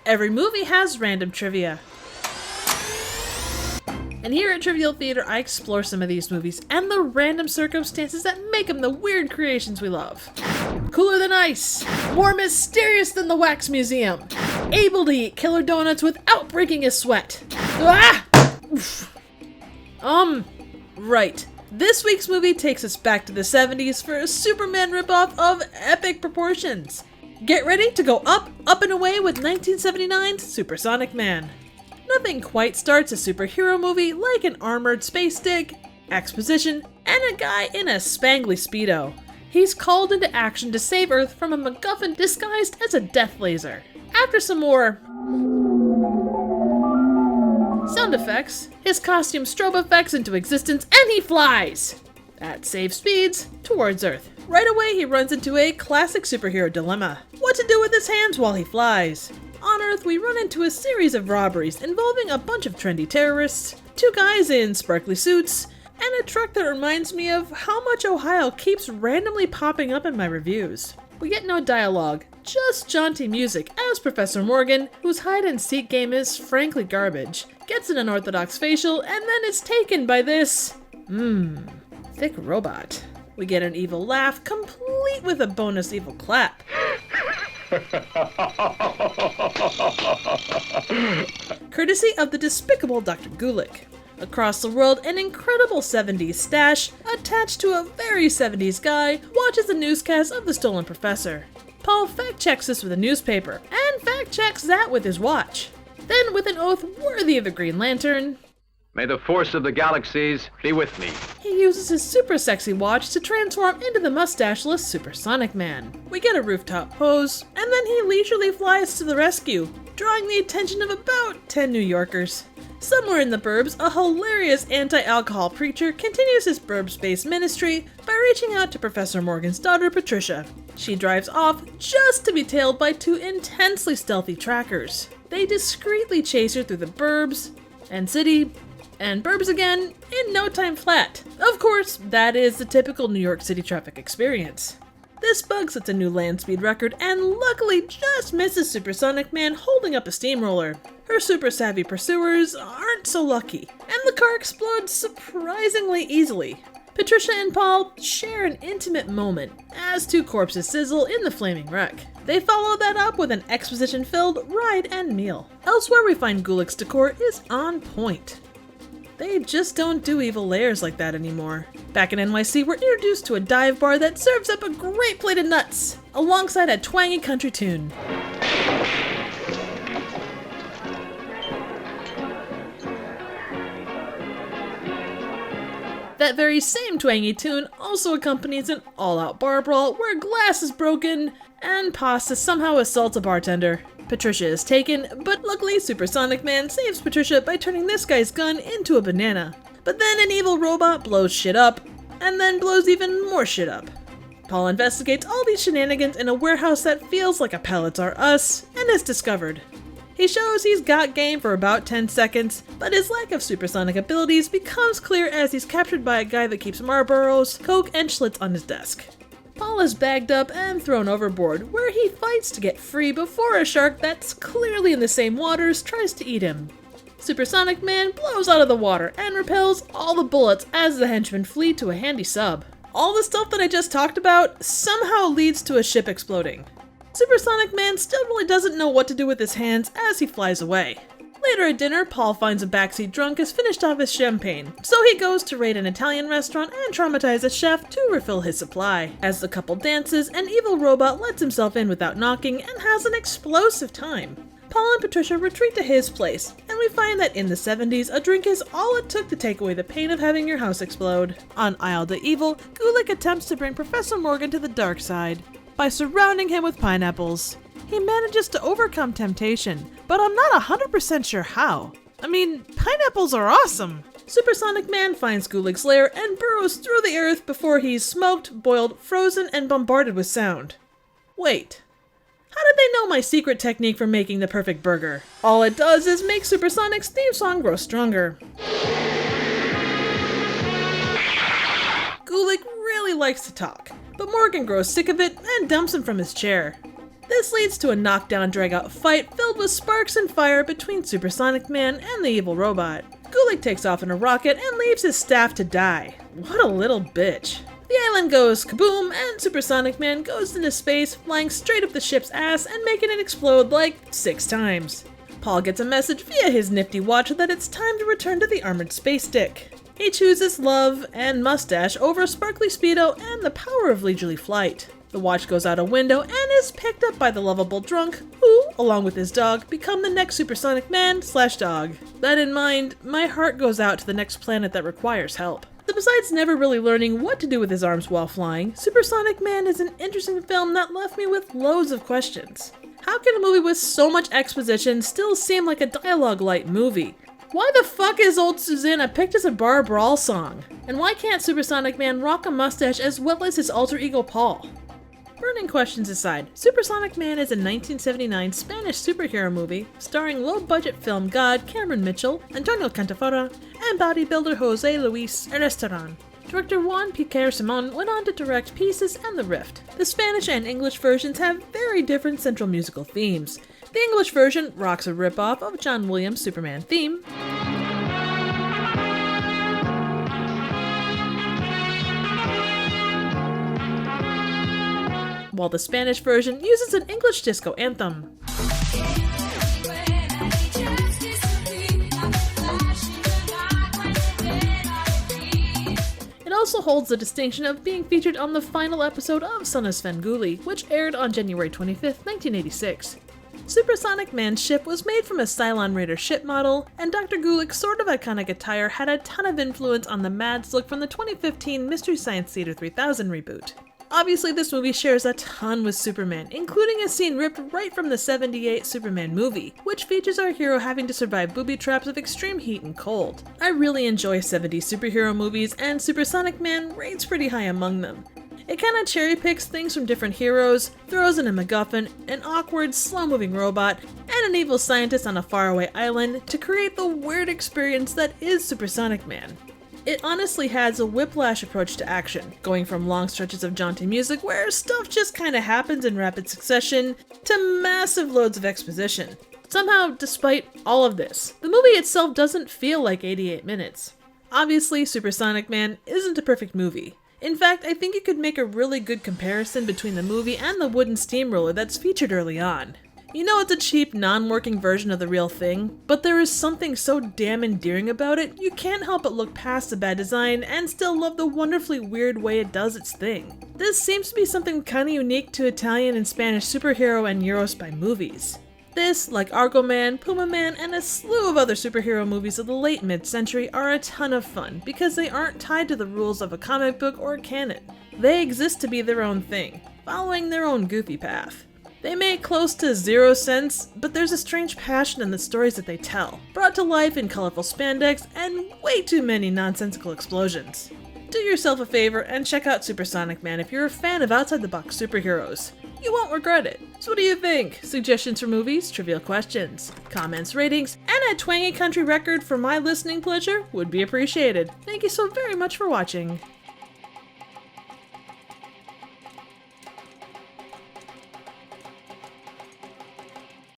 Every movie has random trivia. And here at Trivial Theater, I explore some of these movies and the random circumstances that make them the weird creations we love. Cooler than ice, more mysterious than the Wax Museum, able to eat killer donuts without breaking a sweat. Ah! Right. This week's movie takes us back to the 70s for a Superman ripoff of epic proportions. Get ready to go up, up and away with 1979's Supersonic Man. Nothing quite starts a superhero movie like an armored space dig, exposition, and a guy in a spangly Speedo. He's called into action to save Earth from a MacGuffin disguised as a death laser. After some more sound effects, his costume strobe effects into existence, and he flies! At safe speeds, towards Earth. Right away he runs into a classic superhero dilemma. What to do with his hands while he flies? On Earth, we run into a series of robberies involving a bunch of trendy terrorists, two guys in sparkly suits, and a truck that reminds me of how much Ohio keeps randomly popping up in my reviews. We get no dialogue, just jaunty music as Professor Morgan, whose hide-and-seek game is frankly garbage, gets an unorthodox facial and then is taken by this, thick robot. We get an evil laugh, complete with a bonus evil clap. Courtesy of the despicable Dr. Gulick. Across the world, an incredible 70s stash, attached to a very 70s guy, watches a newscast of the stolen professor. Paul fact-checks this with a newspaper, and fact-checks that with his watch. Then, with an oath worthy of a Green Lantern, "May the force of the galaxies be with me." He uses his super sexy watch to transform into the mustacheless Supersonic Man. We get a rooftop pose, and then he leisurely flies to the rescue, drawing the attention of about 10 New Yorkers. Somewhere in the burbs, a hilarious anti-alcohol preacher continues his burbs-based ministry by reaching out to Professor Morgan's daughter, Patricia. She drives off just to be tailed by two intensely stealthy trackers. They discreetly chase her through the burbs and city and burbs again in no time flat. Of course, that is the typical New York City traffic experience. This bug sets a new land speed record and luckily just misses Supersonic Man holding up a steamroller. Her super savvy pursuers aren't so lucky, and the car explodes surprisingly easily. Patricia and Paul share an intimate moment as two corpses sizzle in the flaming wreck. They follow that up with an exposition-filled ride and meal. Elsewhere we find Gulick's decor is on point. They just don't do evil layers like that anymore. Back in NYC, we're introduced to a dive bar that serves up a great plate of nuts, alongside a twangy country tune. That very same twangy tune also accompanies an all-out bar brawl where glass is broken and pasta somehow assaults a bartender. Patricia is taken, but luckily Supersonic Man saves Patricia by turning this guy's gun into a banana. But then an evil robot blows shit up, and then blows even more shit up. Paul investigates all these shenanigans in a warehouse that feels like a Pellets R Us, and is discovered. He shows he's got game for about 10 seconds, but his lack of supersonic abilities becomes clear as he's captured by a guy that keeps Marlboros, Coke, and Schlitz on his desk. Paul is bagged up and thrown overboard, where he fights to get free before a shark that's clearly in the same waters tries to eat him. Supersonic Man blows out of the water and repels all the bullets as the henchmen flee to a handy sub. All the stuff that I just talked about somehow leads to a ship exploding. Supersonic Man still really doesn't know what to do with his hands as he flies away. Later at dinner, Paul finds a backseat drunk has finished off his champagne, so he goes to raid an Italian restaurant and traumatize a chef to refill his supply. As the couple dances, an evil robot lets himself in without knocking and has an explosive time. Paul and Patricia retreat to his place, and we find that in the 70s, a drink is all it took to take away the pain of having your house explode. On Isle de Evil, Gulick attempts to bring Professor Morgan to the dark side by surrounding him with pineapples. He manages to overcome temptation, but I'm not 100% sure how. I mean, pineapples are awesome! Supersonic Man finds Gulick's lair and burrows through the earth before he's smoked, boiled, frozen, and bombarded with sound. Wait. How did they know my secret technique for making the perfect burger? All it does is make Supersonic's theme song grow stronger. Gulick really likes to talk, but Morgan grows sick of it and dumps him from his chair. This leads to a knockdown drag-out fight filled with sparks and fire between Supersonic Man and the evil robot. Gulick takes off in a rocket and leaves his staff to die. What a little bitch. The island goes kaboom, and Supersonic Man goes into space, flying straight up the ship's ass and making it explode like 6 times. Paul gets a message via his nifty watch that it's time to return to the armored space stick. He chooses love and mustache over a sparkly speedo and the power of leisurely flight. The watch goes out a window and is picked up by the lovable drunk, who, along with his dog, become the next Supersonic Man/dog. That in mind, my heart goes out to the next planet that requires help. Besides never really learning what to do with his arms while flying, Supersonic Man is an interesting film that left me with loads of questions. How can a movie with so much exposition still seem like a dialogue-light movie? Why the fuck is Old Susanna picked as a bar brawl song? And why can't Supersonic Man rock a mustache as well as his alter ego Paul? Burning questions aside, Supersonic Man is a 1979 Spanish superhero movie starring low-budget film god Cameron Mitchell, Antonio Cantafora, and bodybuilder Jose Luis Restaurant. Director Juan Piquer Simon went on to direct Pieces and The Rift. The Spanish and English versions have very different central musical themes. The English version rocks a ripoff of John Williams' Superman theme, while the Spanish version uses an English disco anthem. It also holds the distinction of being featured on the final episode of Son of Svengoolie, which aired on January 25, 1986. Supersonic Man's ship was made from a Cylon Raider ship model, and Dr. Gulick's sort of iconic attire had a ton of influence on the Mads look from the 2015 Mystery Science Theater 3000 reboot. Obviously, this movie shares a ton with Superman, including a scene ripped right from the '78 Superman movie, which features our hero having to survive booby traps of extreme heat and cold. I really enjoy 70s superhero movies, and Supersonic Man rates pretty high among them. It kinda cherry picks things from different heroes, throws in a MacGuffin, an awkward, slow-moving robot, and an evil scientist on a faraway island to create the weird experience that is Supersonic Man. It honestly has a whiplash approach to action, going from long stretches of jaunty music where stuff just kinda happens in rapid succession, to massive loads of exposition. Somehow, despite all of this, the movie itself doesn't feel like 88 minutes. Obviously, Supersonic Man isn't a perfect movie. In fact, I think you could make a really good comparison between the movie and the wooden steamroller that's featured early on. You know it's a cheap, non-working version of the real thing, but there is something so damn endearing about it, you can't help but look past the bad design and still love the wonderfully weird way it does its thing. This seems to be something kinda unique to Italian and Spanish superhero and Eurospy movies. This, like Argo Man, Puma Man, and a slew of other superhero movies of the late mid-century are a ton of fun because they aren't tied to the rules of a comic book or canon. They exist to be their own thing, following their own goofy path. They make close to zero sense, but there's a strange passion in the stories that they tell, brought to life in colorful spandex and way too many nonsensical explosions. Do yourself a favor and check out Supersonic Man if you're a fan of outside-the-box superheroes. You won't regret it. So what do you think? Suggestions for movies, trivial questions, comments, ratings, and a twangy country record for my listening pleasure would be appreciated. Thank you so very much for watching.